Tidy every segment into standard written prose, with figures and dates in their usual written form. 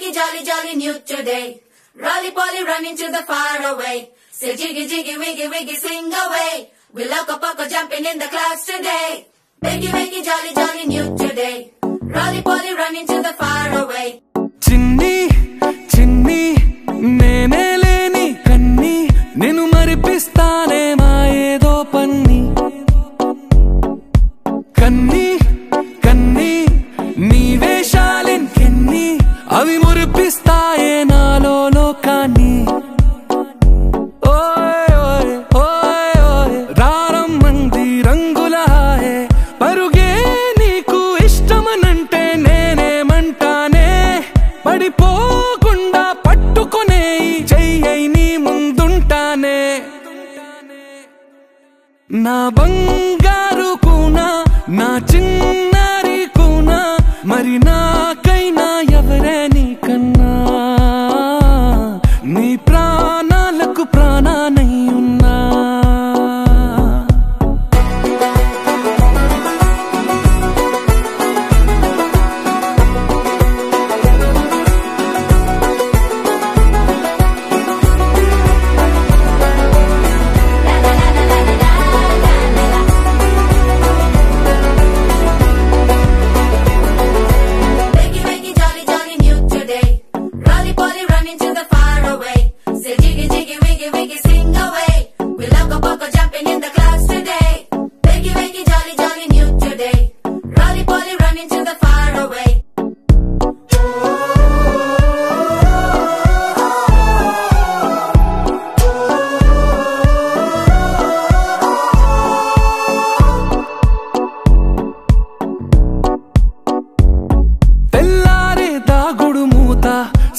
wakey, jolly, jolly new today. Rolly poly running to the far away. Say jiggy, jiggy, wiggy, wiggy, swing away. We loco poco jumping in the clouds today. Wakey, wakey, jolly, jolly new today. Rolly poly running to the far away. Chinni, chinni, nene leni kanni, nenu maripistane ma edo panni. Kanni, kanni, nee veshalin kenni, avi muripistaye nalo lokani. Oy oy oy oy, raram mandi rangula hai, paruge neeku ishtamanante nene mantane. పడిపోకుండా పట్టుకునే చెయ్యి నీ ముందుంటానే. నా బంగారు కూనా, నా చిన్నారి కూనా, మరి నాకైనా ఎవరే నీకన్నా. నీ ప్రాణాలకు ప్రాణానై ఉన్నా.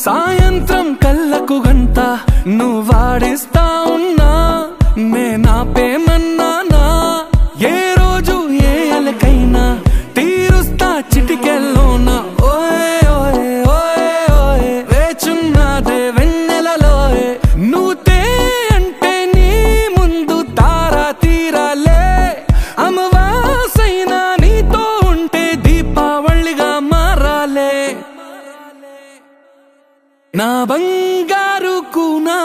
సాయంత్రం కళ్ళకు గంట నువ్వాడిస్తా ఉన్నా, నేనాపేమన్నానా. ఏ రోజు ఏ అలకైనా తీరుస్తా చిటికెల్లోనా. ఓయ్ ఓయ్ ఓయ్ ఓయ్, వేచున్నదే వెన్నెలలోయే. నువ్వుతే అంటే నీ ముందు తారా తీరాలే. అమవాసైనా నీతో ఉంటే దీపావళిగా మారాలే. నా బంగారు కూనా,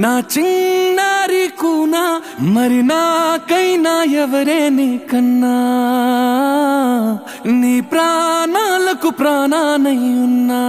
నా చిన్నారి కూనా, మరి నాకైనా ఎవరే నీకన్నా. నీ ప్రాణాలకు ప్రాణానై ఉన్నా.